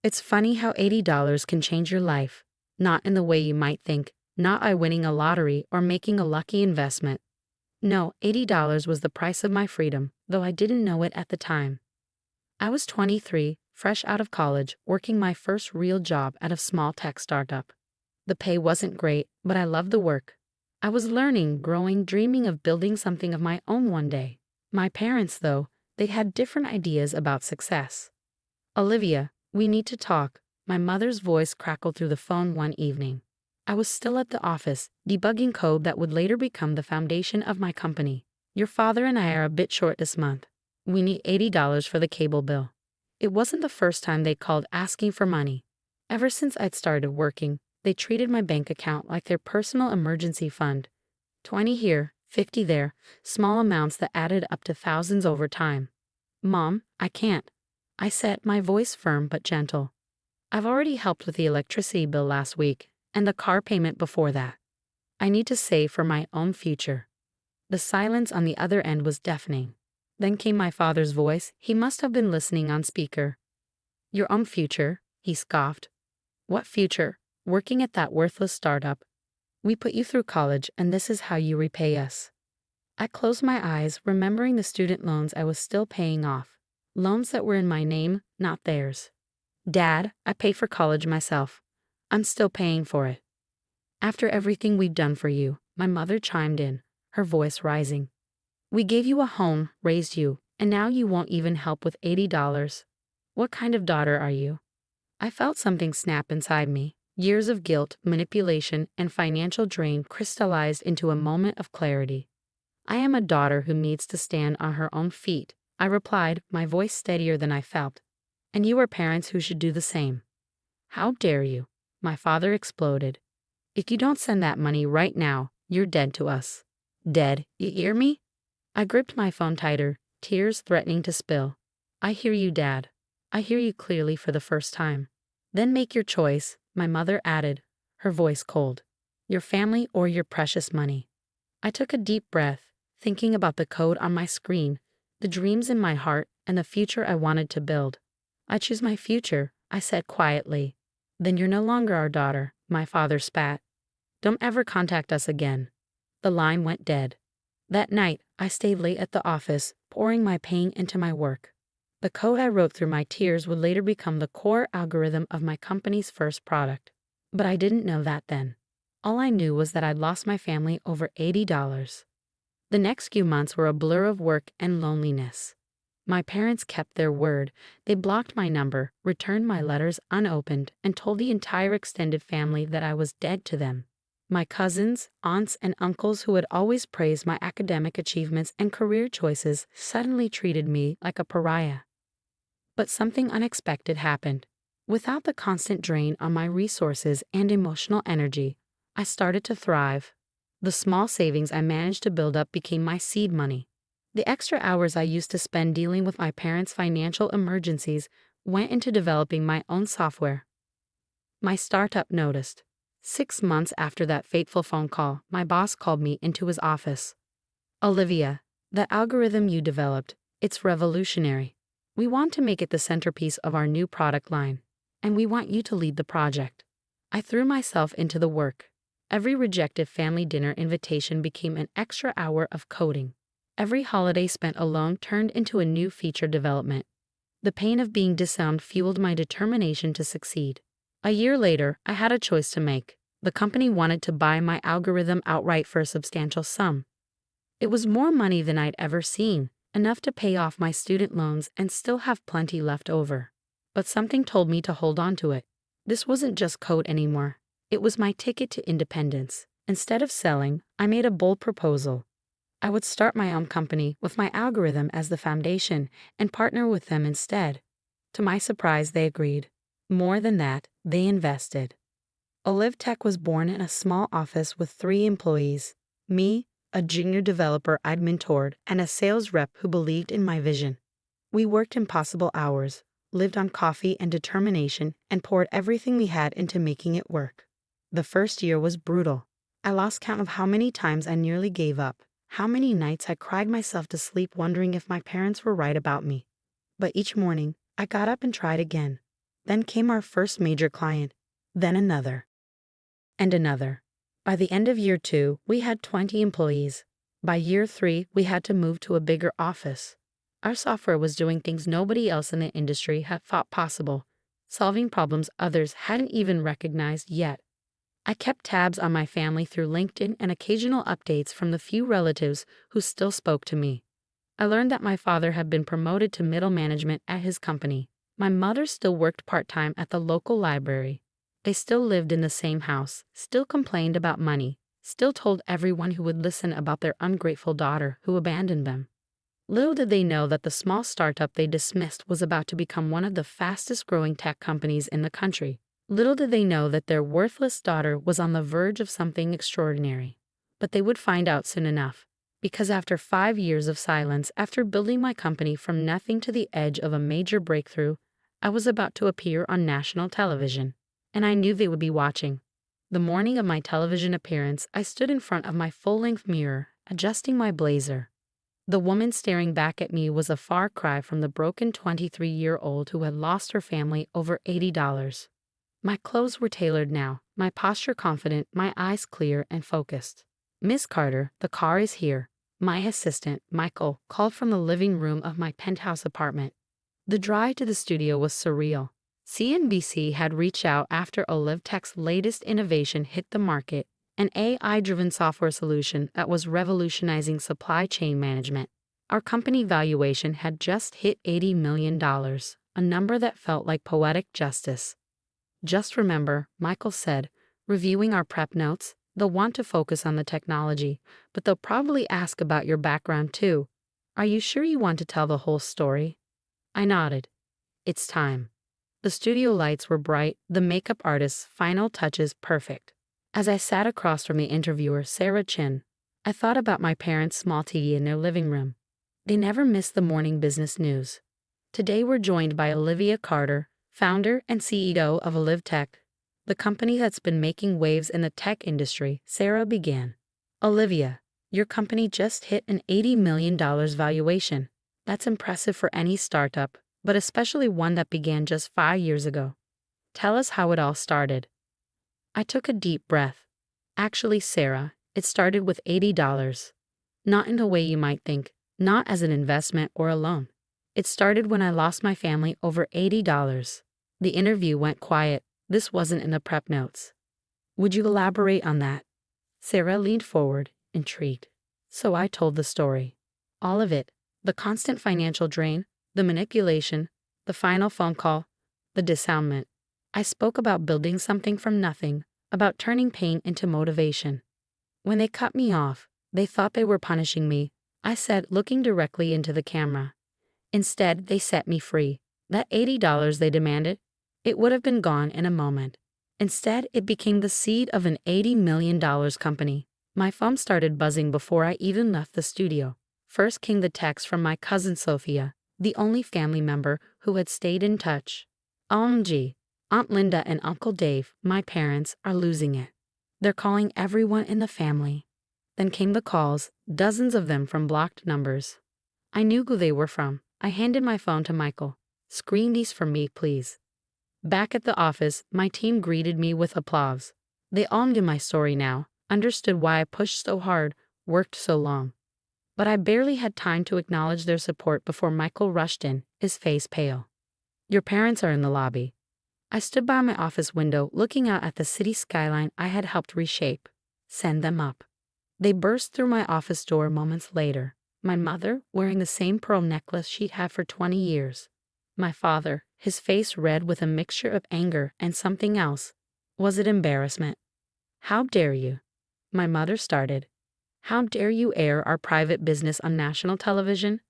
It's funny how $80 can change your life, not in the way you might think, not by winning a lottery or making a lucky investment. No, $80 was the price of my freedom, though I didn't know it at the time. I was 23, fresh out of college, working my first real job at a small tech startup. The pay wasn't great, but I loved the work. I was learning, growing, dreaming of building something of my own one day. My parents, though, they had different ideas about success. "Olivia, we need to talk," my mother's voice crackled through the phone one evening. I was still at the office, debugging code that would later become the foundation of my company. "Your father and I are a bit short this month. We need $80 for the cable bill." It wasn't the first time they called asking for money. Ever since I'd started working, they treated my bank account like their personal emergency fund. 20 here, 50 there, small amounts that added up to thousands over time. "Mom, I can't," I said, my voice firm but gentle. "I've already helped with the electricity bill last week, and the car payment before that. I need to save for my own future." The silence on the other end was deafening. Then came my father's voice. He must have been listening on speaker. "Your own future?" he scoffed. "What future? Working at that worthless startup. We put you through college, and this is how you repay us." I closed my eyes, remembering the student loans I was still paying off. Loans that were in my name, not theirs. "Dad, I pay for college myself. I'm still paying for it." "After everything we've done for you," my mother chimed in, her voice rising. "We gave you a home, raised you, and now you won't even help with $80. What kind of daughter are you?" I felt something snap inside me. Years of guilt, manipulation, and financial drain crystallized into a moment of clarity. "I am a daughter who needs to stand on her own feet," I replied, my voice steadier than I felt. "And you are parents who should do the same." "How dare you?" my father exploded. "If you don't send that money right now, you're dead to us." "Dead, you hear me?" I gripped my phone tighter, tears threatening to spill. "I hear you, Dad. I hear you clearly for the first time." "Then make your choice," my mother added, her voice cold. "Your family or your precious money." I took a deep breath, thinking about the code on my screen, the dreams in my heart, and the future I wanted to build. "I choose my future," I said quietly. "Then you're no longer our daughter," my father spat. "Don't ever contact us again." The line went dead. That night, I stayed late at the office, pouring my pain into my work. The code I wrote through my tears would later become the core algorithm of my company's first product. But I didn't know that then. All I knew was that I'd lost my family over $80. The next few months were a blur of work and loneliness. My parents kept their word. They blocked my number, returned my letters unopened, and told the entire extended family that I was dead to them. My cousins, aunts, and uncles who had always praised my academic achievements and career choices suddenly treated me like a pariah. But something unexpected happened. Without the constant drain on my resources and emotional energy, I started to thrive. The small savings I managed to build up became my seed money. The extra hours I used to spend dealing with my parents' financial emergencies went into developing my own software. My startup noticed. 6 months after that fateful phone call, my boss called me into his office. "Olivia, the algorithm you developed, it's revolutionary. We want to make it the centerpiece of our new product line, and we want you to lead the project." I threw myself into the work. Every rejected family dinner invitation became an extra hour of coding. Every holiday spent alone turned into a new feature development. The pain of being disowned fueled my determination to succeed. A year later, I had a choice to make. The company wanted to buy my algorithm outright for a substantial sum. It was more money than I'd ever seen, enough to pay off my student loans and still have plenty left over. But something told me to hold on to it. This wasn't just code anymore. It was my ticket to independence. Instead of selling, I made a bold proposal. I would start my own company with my algorithm as the foundation and partner with them instead. To my surprise, they agreed. More than that, they invested. Olive Tech was born in a small office with 3 employees. Me, a junior developer I'd mentored, and a sales rep who believed in my vision. We worked impossible hours, lived on coffee and determination, and poured everything we had into making it work. The first year was brutal. I lost count of how many times I nearly gave up, how many nights I cried myself to sleep wondering if my parents were right about me. But each morning, I got up and tried again. Then came our first major client, then another, and another. By the end of year 2, we had 20 employees. By year 3, we had to move to a bigger office. Our software was doing things nobody else in the industry had thought possible, solving problems others hadn't even recognized yet. I kept tabs on my family through LinkedIn and occasional updates from the few relatives who still spoke to me. I learned that my father had been promoted to middle management at his company. My mother still worked part-time at the local library. They still lived in the same house, still complained about money, still told everyone who would listen about their ungrateful daughter who abandoned them. Little did they know that the small startup they dismissed was about to become one of the fastest-growing tech companies in the country. Little did they know that their worthless daughter was on the verge of something extraordinary. But they would find out soon enough, because after 5 years of silence, after building my company from nothing to the edge of a major breakthrough, I was about to appear on national television. And I knew they would be watching. The morning of my television appearance, I stood in front of my full-length mirror, adjusting my blazer. The woman staring back at me was a far cry from the broken 23-year-old who had lost her family over $80. My clothes were tailored now, my posture confident, my eyes clear and focused. "Miss Carter, the car is here," my assistant, Michael, called from the living room of my penthouse apartment. The drive to the studio was surreal. CNBC had reached out after OliveTech's latest innovation hit the market, an AI-driven software solution that was revolutionizing supply chain management. Our company valuation had just hit $80 million, a number that felt like poetic justice. "Just remember," Michael said, reviewing our prep notes, "they'll want to focus on the technology, but they'll probably ask about your background too. Are you sure you want to tell the whole story?" I nodded. It's time. The studio lights were bright, the makeup artist's final touches perfect. As I sat across from the interviewer, Sarah Chin, I thought about my parents' small TV in their living room. They never missed the morning business news. Today we're joined by Olivia Carter, founder and CEO of OliveTech, the company that's been making waves in the tech industry. Sarah began. "Olivia, your company just hit an $80 million valuation. That's impressive for any startup, but especially one that began just 5 years ago. Tell us how it all started." I took a deep breath. "Actually, Sarah, it started with $80. Not in the way you might think, not as an investment or a loan. It started when I lost my family over $80. The interview went quiet. This wasn't in the prep notes. "Would you elaborate on that?" Sarah leaned forward, intrigued. So I told the story. All of it. The constant financial drain, the manipulation, the final phone call, the dissoundment. I spoke about building something from nothing, about turning pain into motivation. When they cut me off, they thought they were punishing me, I said, looking directly into the camera. Instead, they set me free. That $80 they demanded, it would have been gone in a moment. Instead, it became the seed of an $80 million company. My phone started buzzing before I even left the studio. First came the text from my cousin Sophia, the only family member who had stayed in touch. "OMG, Aunt Linda and Uncle Dave, my parents, are losing it. They're calling everyone in the family." Then came the calls, dozens of them from blocked numbers. I knew who they were from. I handed my phone to Michael. "Screen these for me, please." Back at the office, my team greeted me with applause. They all knew my story now, understood why I pushed so hard, worked so long. But I barely had time to acknowledge their support before Michael rushed in, his face pale. "Your parents are in the lobby." I stood by my office window, looking out at the city skyline I had helped reshape. "Send them up." They burst through my office door moments later. My mother, wearing the same pearl necklace she'd had for 20 years. My father, his face red with a mixture of anger and something else. Was it embarrassment? "How dare you?" My mother started. "How dare you air our private business on national television?"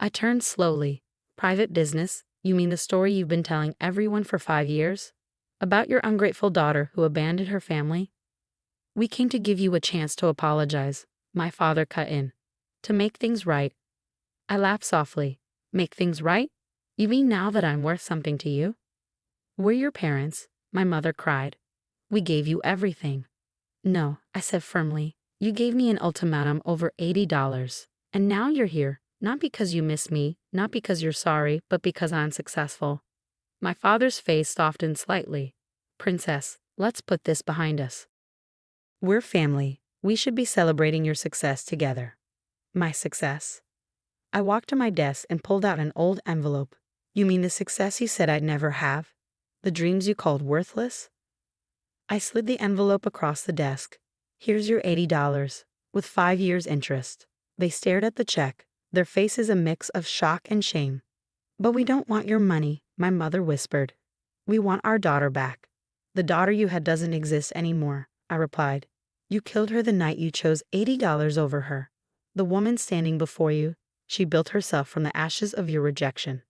I turned slowly. "Private business? You mean the story you've been telling everyone for 5 years? About your ungrateful daughter who abandoned her family?" "We came to give you a chance to apologize," my father cut in. "To make things right." I laughed softly. "Make things right? You mean now that I'm worth something to you?" "We're your parents," my mother cried. "We gave you everything." "No," I said firmly. "You gave me an ultimatum over $80. And now you're here, not because you miss me, not because you're sorry, but because I'm successful." My father's face softened slightly. Princess, let's put this behind us. We're family. We should be celebrating your success together. My success? I walked to my desk and pulled out an old envelope. You mean the success you said I'd never have? The dreams you called worthless? I slid the envelope across the desk. Here's your $80, with 5 years interest. They stared at the check, their faces a mix of shock and shame. But we don't want your money, my mother whispered. We want our daughter back. The daughter you had doesn't exist anymore, I replied. You killed her the night you chose $80 over her. The woman standing before you, she built herself from the ashes of your rejection.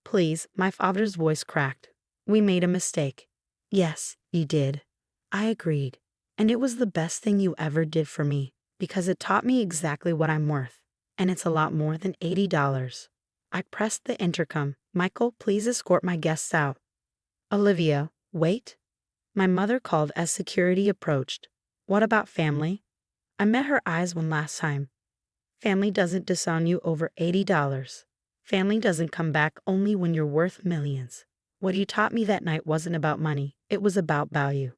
Please, my father's voice cracked. We made a mistake. Yes, you did. I agreed. And it was the best thing you ever did for me, because it taught me exactly what I'm worth. And it's a lot more than $80. I pressed the intercom. Michael, please escort my guests out. Olivia, wait. My mother called as security approached. What about family? I met her eyes one last time. Family doesn't disown you over $80. Family doesn't come back only when you're worth millions. What you taught me that night wasn't about money. It was about value.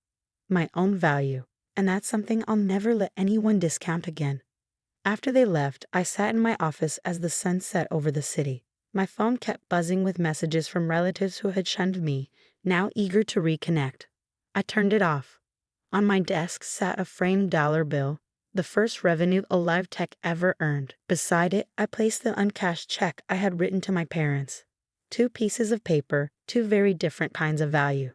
My own value. And that's something I'll never let anyone discount again. After they left, I sat in my office as the sun set over the city. My phone kept buzzing with messages from relatives who had shunned me, now eager to reconnect. I turned it off. On my desk sat a framed dollar bill, the first revenue Alive Tech ever earned. Beside it, I placed the uncashed check I had written to my parents. 2 pieces of paper, 2 very different kinds of value.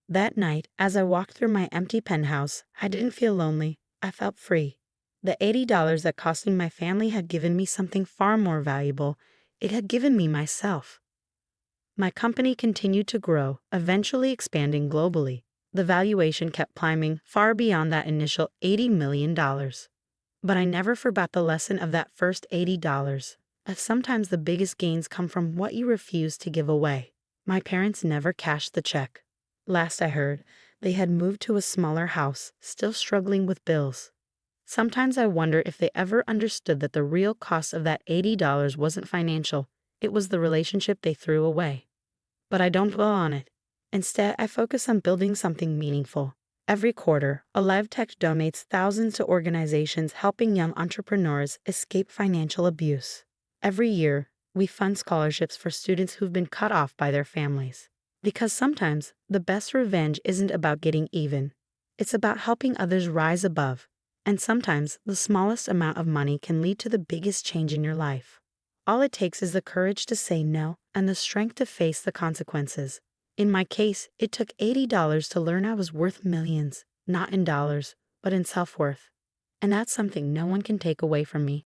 That night, as I walked through my empty penthouse, I didn't feel lonely. I felt free. The $80 that costing my family had given me something far more valuable. It had given me myself. My company continued to grow, eventually expanding globally. The valuation kept climbing far beyond that initial $80 million. But I never forgot the lesson of that first $80. That sometimes the biggest gains come from what you refuse to give away. My parents never cashed the check. Last I heard, they had moved to a smaller house, still struggling with bills. Sometimes I wonder if they ever understood that the real cost of that $80 wasn't financial, it was the relationship they threw away. But I don't dwell on it. Instead, I focus on building something meaningful. Every quarter, Alive Tech donates thousands to organizations helping young entrepreneurs escape financial abuse. Every year, we fund scholarships for students who've been cut off by their families. Because sometimes, the best revenge isn't about getting even. It's about helping others rise above. And sometimes, the smallest amount of money can lead to the biggest change in your life. All it takes is the courage to say no and the strength to face the consequences. In my case, it took $80 to learn I was worth millions, not in dollars, but in self-worth. And that's something no one can take away from me.